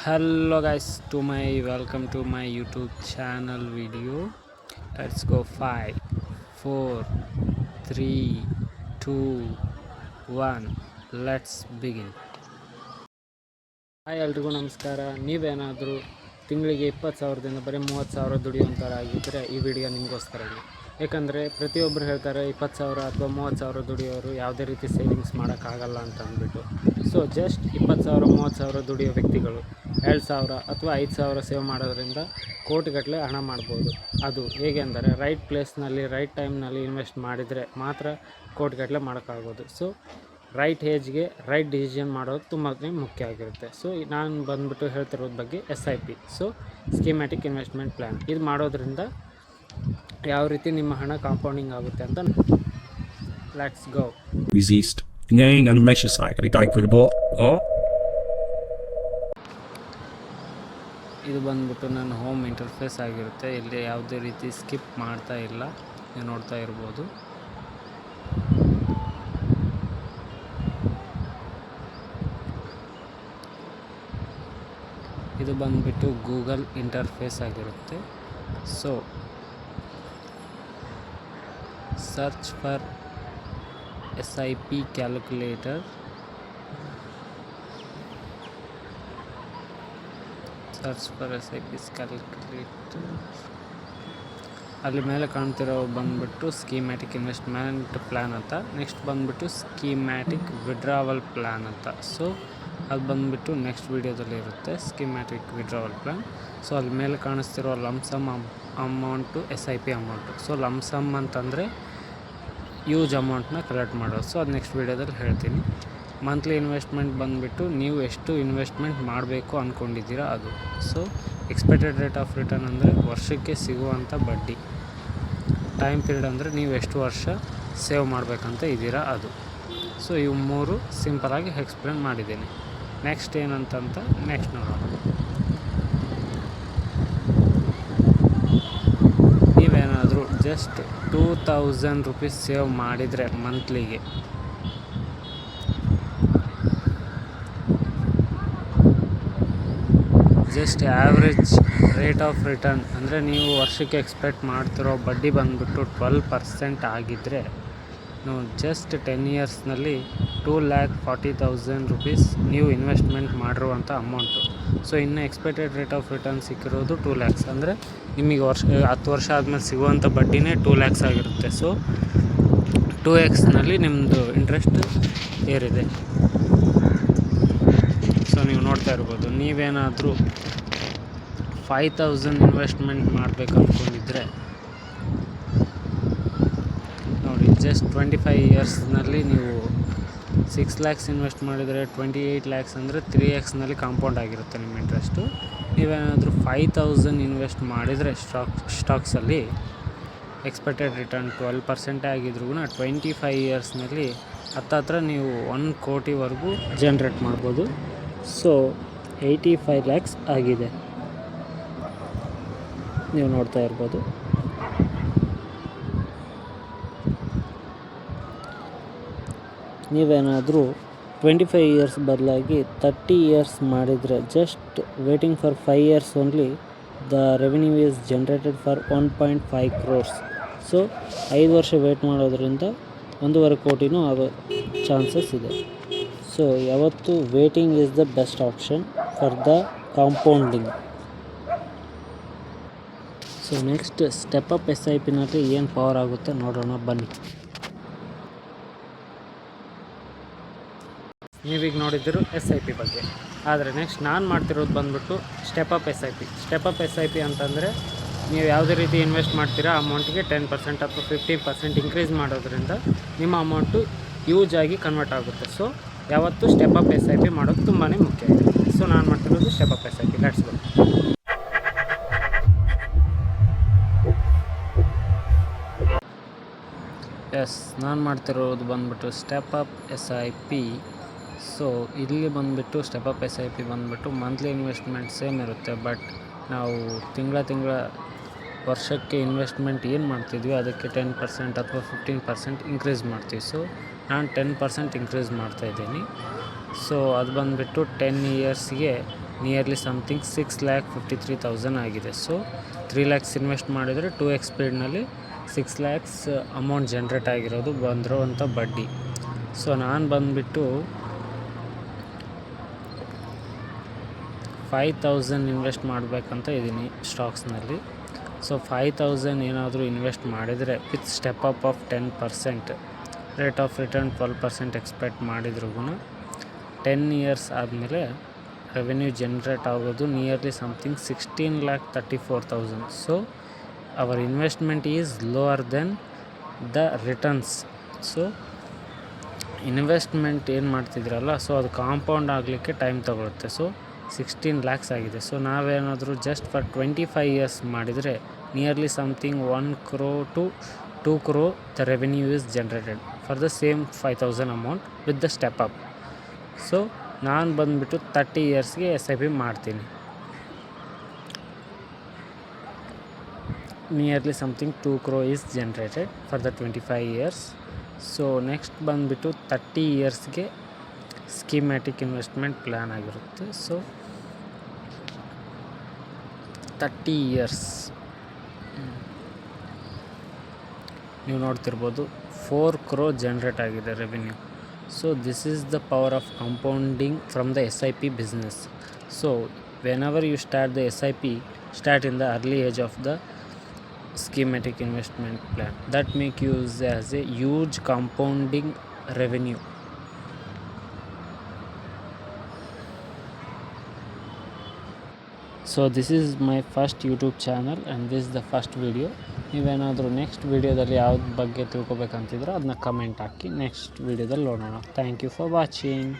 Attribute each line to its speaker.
Speaker 1: Hello guys, welcome to my YouTube channel video. Let's go 5, 4, 3, 2, 1. Let's begin. Hi ಎಲ್ರಿಗೂ ನಮಸ್ಕಾರ. ನೀವೇನಾದರೂ ತಿಂಗಳಿಗೆ 20,000ದಿಂದ ಬರೀ 30,000 ದುಡಿಯುವಂಥರ ಆಗಿದ್ದರೆ ಈ ವಿಡಿಯೋ ನಿಮಗೋಸ್ಕರ ಇದೆ. ಯಾಕಂದರೆ ಪ್ರತಿಯೊಬ್ಬರು ಹೇಳ್ತಾರೆ 20,000 ಅಥವಾ 30,000 ದುಡಿಯೋರು ಯಾವುದೇ ರೀತಿ ಸೇವಿಂಗ್ಸ್ ಮಾಡೋಕ್ಕಾಗಲ್ಲ ಅಂತ ಅಂದ್ಬಿಟ್ಟು. ಸೊ ಜಸ್ಟ್ 20,000 30,000 ದುಡಿಯೋ ವ್ಯಕ್ತಿಗಳು 2,000 ಅಥವಾ 5,000 ಸೇವ್ ಮಾಡೋದ್ರಿಂದ ಕೋಟಿಗಟ್ಟಲೆ ಹಣ ಮಾಡ್ಬೋದು. ಅದು ಹೇಗೆ ಅಂದರೆ ರೈಟ್ ಪ್ಲೇಸ್ನಲ್ಲಿ ರೈಟ್ ಟೈಮ್ನಲ್ಲಿ ಇನ್ವೆಸ್ಟ್ ಮಾಡಿದರೆ ಮಾತ್ರ ಕೋಟಿಗಟ್ಟಲೆ ಮಾಡೋಕ್ಕಾಗೋದು. ಸೊ ರೈಟ್ ಏಜ್ಗೆ ರೈಟ್ ಡಿಸಿಷನ್ ಮಾಡೋದು ತುಂಬಾ ಮುಖ್ಯ ಆಗಿರುತ್ತೆ. ಸೊ ನಾನು ಬಂದ್ಬಿಟ್ಟು ಹೇಳ್ತಿರೋದ್ರ ಬಗ್ಗೆ SIP, so schematic investment plan. ಇದು ಮಾಡೋದ್ರಿಂದ ಯಾವ ರೀತಿ ನಿಮ್ಮ ಹಣ ಕಾಂಪೌಂಡಿಂಗ್ ಆಗುತ್ತೆ ಅಂತ ಲೆಟ್ಸ್ ಗೋ. ಇದು ಬಂದ್ಬಿಟ್ಟು ನನ್ನ ಹೋಮ್ ಇಂಟರ್ಫೇಸ್ ಆಗಿರುತ್ತೆ. ಇಲ್ಲಿ ಯಾವುದೇ ರೀತಿ ಸ್ಕಿಪ್ ಮಾಡ್ತಾ ಇಲ್ಲ, ನೀವು ನೋಡ್ತಾ ಇರ್ಬೋದು. ಇದು ಬಂದ್ಬಿಟ್ಟು ಗೂಗಲ್ ಇಂಟರ್ಫೇಸ್ ಆಗಿರುತ್ತೆ. So search for SIP calculator, ಅಲ್ಲಿ ಮೇಲೆ ಕಾಣ್ತಿರೋ ಬಂದ್ಬಿಟ್ಟು ಸ್ಕೀಮ್ಯಾಟಿಕ್ ಇನ್ವೆಸ್ಟ್ಮೆಂಟ್ ಪ್ಲ್ಯಾನ್ ಅಂತ. ನೆಕ್ಸ್ಟ್ ಬಂದ್ಬಿಟ್ಟು ಸ್ಕೀಮ್ಯಾಟಿಕ್ ವಿಡ್ರಾವಲ್ ಪ್ಲ್ಯಾನ್ ಅಂತ. ಸೊ ಅದು ಬಂದ್ಬಿಟ್ಟು ನೆಕ್ಸ್ಟ್ ವೀಡಿಯೋದಲ್ಲಿ ಇರುತ್ತೆ, ಸ್ಕೀಮ್ಯಾಟಿಕ್ ವಿಡ್ರಾವಲ್ ಪ್ಲ್ಯಾನ್. ಸೊ ಅಲ್ಲಿ ಮೇಲೆ ಕಾಣಿಸ್ತಿರೋ lump sum amount SIP amount. So lump sum ಅಂತಂದರೆ ಯೂಜ್ ಅಮೌಂಟ್ನ ಕಲೆಕ್ಟ್ ಮಾಡೋದು. ಸೊ ಅದು ನೆಕ್ಸ್ಟ್ ವೀಡಿಯೋದಲ್ಲಿ ಹೇಳ್ತೀನಿ. ಮಂತ್ಲಿ ಇನ್ವೆಸ್ಟ್ಮೆಂಟ್ ಬಂದುಬಿಟ್ಟು ನೀವು ಎಷ್ಟು ಇನ್ವೆಸ್ಟ್ಮೆಂಟ್ ಮಾಡಬೇಕು ಅಂದ್ಕೊಂಡಿದ್ದೀರಾ ಅದು. So expected rate of return ಅಂದರೆ ವರ್ಷಕ್ಕೆ ಸಿಗುವಂಥ ಬಡ್ಡಿ. ಟೈಮ್ ಪೀರಿಯಡ್ ಅಂದರೆ ನೀವು ಎಷ್ಟು ವರ್ಷ ಸೇವ್ ಮಾಡಬೇಕಂತ ಇದ್ದೀರಾ ಅದು. ಸೊ ಇವು ಮೂರು ಸಿಂಪಲಾಗಿ ಎಕ್ಸ್ಪ್ಲೇನ್ ಮಾಡಿದ್ದೀನಿ. ನೆಕ್ಸ್ಟ್ ಏನಂತಂತ ನೆಕ್ಸ್ಟ್ ನೋಡೋಣ. ನೀವೇನಾದರೂ ಜಸ್ಟ್ 2,000 ರೂಪೀಸ್ ಸೇವ್ ಮಾಡಿದರೆ ಮಂತ್ಲಿಗೆ, just average rate of return ಅಂದರೆ ನೀವು ವರ್ಷಕ್ಕೆ ಎಕ್ಸ್ಪೆಕ್ಟ್ ಮಾಡ್ತಿರೋ ಬಡ್ಡಿ ಬಂದುಬಿಟ್ಟು 12% ಆಗಿದ್ದರೆ, ನೀವು ಜಸ್ಟ್ 10 ಇಯರ್ಸ್ನಲ್ಲಿ 2,40,000 ರೂಪೀಸ್ ನೀವು ಇನ್ವೆಸ್ಟ್ಮೆಂಟ್ ಮಾಡಿರುವಂಥ ಅಮೌಂಟು. ಸೊ ಇನ್ನು ಎಕ್ಸ್ಪೆಕ್ಟೆಡ್ ರೇಟ್ ಆಫ್ ರಿಟರ್ನ್ ಸಿಕ್ಕಿರೋದು 2 lakhs ಅಂದರೆ ನಿಮಗೆ 10 ವರ್ಷ ಆದಮೇಲೆ ಸಿಗುವಂಥ ಬಡ್ಡಿನೇ 2 lakhs ಆಗಿರುತ್ತೆ. ಸೊ 2x ನಿಮ್ಮದು ಇಂಟ್ರೆಸ್ಟ್ ಏರಿದೆ. ಸೊ ನೀವು ನೋಡ್ತಾ ಇರ್ಬೋದು. ನೀವೇನಾದರೂ 5,000 ಇನ್ವೆಸ್ಟ್ಮೆಂಟ್ ಮಾಡಬೇಕು ಅಂದ್ಕೊಂಡಿದ್ರೆ ನೋಡಿ, ಜಸ್ಟ್ 25 ಇಯರ್ಸ್ನಲ್ಲಿ ನೀವು 6 lakhs ಇನ್ವೆಸ್ಟ್ ಮಾಡಿದರೆ 28 lakhs ಅಂದರೆ 3x ಕಾಂಪೌಂಡ್ ಆಗಿರುತ್ತೆ ನಿಮ್ಮ ಇಂಟ್ರೆಸ್ಟು. ನೀವೇನಾದರೂ 5,000 ಇನ್ವೆಸ್ಟ್ ಮಾಡಿದರೆ ಸ್ಟಾಕ್ಸಲ್ಲಿ ಎಕ್ಸ್ಪೆಕ್ಟೆಡ್ ರಿಟರ್ನ್ 12% ಆಗಿದ್ರೂ 25 ಇಯರ್ಸ್ನಲ್ಲಿ ಹತ್ತಿರ ನೀವು 1 ಕೋಟಿವರೆಗೂ ಜನ್ರೇಟ್ ಮಾಡ್ಬೋದು. ಸೊ 85 lakhs ಆಗಿದೆ, ನೀವು ನೋಡ್ತಾ ಇರ್ಬೋದು. ನೀವೇನಾದರೂ 25 ಇಯರ್ಸ್ ಬದಲಾಗಿ 30 ಇಯರ್ಸ್ ಮಾಡಿದರೆ, just waiting for 5 years only, the revenue is generated for 1.5 crores. So 5 ವರ್ಷ ವೇಟ್ ಮಾಡೋದ್ರಿಂದ 1.5 ಕೋಟಿನೂ ಆಗೋ ಚಾನ್ಸಸ್ ಇದೆ. ಸೊ ಯಾವತ್ತು waiting is the best option for the compounding. So next step up SIPನಲ್ಲಿ ಏನು ಪವರ್ ಆಗುತ್ತೆ ನೋಡೋಣ ಬನ್ನಿ. ನೀವೀಗ ನೋಡಿದ್ದರು SIP ಬಗ್ಗೆ. ಆದರೆ ನೆಕ್ಸ್ಟ್ ನಾನು ಮಾಡ್ತಿರೋದು ಬಂದ್ಬಿಟ್ಟು ಸ್ಟೆಪ್ ಅಪ್ SIP ಅಂತಂದರೆ ನೀವು ಯಾವುದೇ ರೀತಿ ಇನ್ವೆಸ್ಟ್ ಮಾಡ್ತೀರಾ ಅಮೌಂಟಿಗೆ 10% ಅಥವಾ 15% ಇಂಕ್ರೀಸ್ ಮಾಡೋದ್ರಿಂದ ನಿಮ್ಮ ಅಮೌಂಟು ಯೂಜ್ ಆಗಿ ಕನ್ವರ್ಟ್ ಆಗುತ್ತೆ. ಸೊ ಯಾವತ್ತೂ ಸ್ಟೆಪ್ ಅಪ್ SIP ಮಾಡೋದು ತುಂಬಾ ಮುಖ್ಯ ಇದೆ. ಸೊ ನಾನು ಮಾಡ್ತಿರೋದು step up SIP. Let's go. ನಾನು ಮಾಡ್ತಿರೋದು ಬಂದ್ಬಿಟ್ಟು ಸ್ಟೆಪ್ ಅಪ್ SIP. ಸೊ ಇಲ್ಲಿ ಬಂದುಬಿಟ್ಟು ಸ್ಟೆಪ್ ಅಪ್ SIP ಬಂದುಬಿಟ್ಟು ಮಂತ್ಲಿ ಇನ್ವೆಸ್ಟ್ಮೆಂಟ್ ಸೇಮ್ ಇರುತ್ತೆ, ಬಟ್ ನಾವು ತಿಂಗಳ ವರ್ಷಕ್ಕೆ ಇನ್ವೆಸ್ಟ್ಮೆಂಟ್ ಏನು ಮಾಡ್ತಿದ್ವಿ ಅದಕ್ಕೆ 10% ಅಥವಾ 15% ಇನ್ಕ್ರೀಸ್ ಮಾಡ್ತೀವಿ. ಸೊ ನಾನು 10% ಇನ್ಕ್ರೀಸ್ ಮಾಡ್ತಾಯಿದ್ದೀನಿ. ಸೊ ಅದು ಬಂದುಬಿಟ್ಟು 10 ಇಯರ್ಸ್ಗೆ ನಿಯರ್ಲಿ ಸಮಥಿಂಗ್ 6,53,000 ಆಗಿದೆ. ಸೊ 3 lakhs ಇನ್ವೆಸ್ಟ್ ಮಾಡಿದರೆ 2x ಸ್ಪೀಡ್ನಲ್ಲಿ 6 lakhs ಅಮೌಂಟ್ ಜನ್ರೇಟ್ ಆಗಿರೋದು ಬಂದಿರೋವಂಥ ಬಡ್ಡಿ. ಸೊ ನಾನು ಬಂದುಬಿಟ್ಟು 5,000 ಇನ್ವೆಸ್ಟ್ ಮಾಡಬೇಕಂತ ಇದ್ದೀನಿ ಸ್ಟಾಕ್ಸ್ನಲ್ಲಿ. ಸೊ 5,000 ಏನಾದರೂ ಇನ್ವೆಸ್ಟ್ ಮಾಡಿದರೆ with step up of 10%, rate of return 12% expect ಮಾಡಿದ್ರೂ 10 ಇಯರ್ಸ್ ಆದಮೇಲೆ ರೆವೆನ್ಯೂ ಜನ್ರೇಟ್ ಆಗೋದು nearly something 16,34,000. So our investment is lower than the returns. So investment ಏನು ಮಾಡ್ತಿದ್ರಲ್ಲ, ಸೊ ಅದು ಕಾಂಪೌಂಡ್ ಆಗಲಿಕ್ಕೆ ಟೈಮ್ ತೊಗೊಳುತ್ತೆ. ಸೊ 16 lakhs ಆಗಿದೆ. ಸೊ ನಾವೇನಾದರೂ ಜಸ್ಟ್ ಫಾರ್ 25 ಇಯರ್ಸ್ ಮಾಡಿದರೆ nearly something 1 crore to 2 crore the revenue is generated for the same 5,000 amount with the step up. So ನಾನು ಬಂದುಬಿಟ್ಟು 30 ಇಯರ್ಸ್ಗೆ SIP ಮಾಡ್ತೀನಿ. Nearly something 2 crore is generated for the 25 years. So next ಬಂದುಬಿಟ್ಟು 30 ಇಯರ್ಸ್ಗೆ schematic investment plan ಆಗಿರುತ್ತೆ. So 30 years ನೀವು ನೋಡ್ತಿರ್ಬೋದು 4 crore generate ಆಗಿದೆ revenue. So this is the power of compounding from the SIP business. So whenever you start the SIP, start in the early age of the schematic investment plan that make use as a huge compounding revenue. So this is my first YouTube channel and this is the first video. ನೀವೇನಾದರೂ next ವೀಡಿಯೋದಲ್ಲಿ ಯಾವ್ದು ಬಗ್ಗೆ ತಿಳ್ಕೊಬೇಕಂತಿದ್ರೆ ಅದನ್ನ comment ಹಾಕಿ next ವೀಡಿಯೋದಲ್ಲಿ ನೋಡೋಣ. Thank you for watching.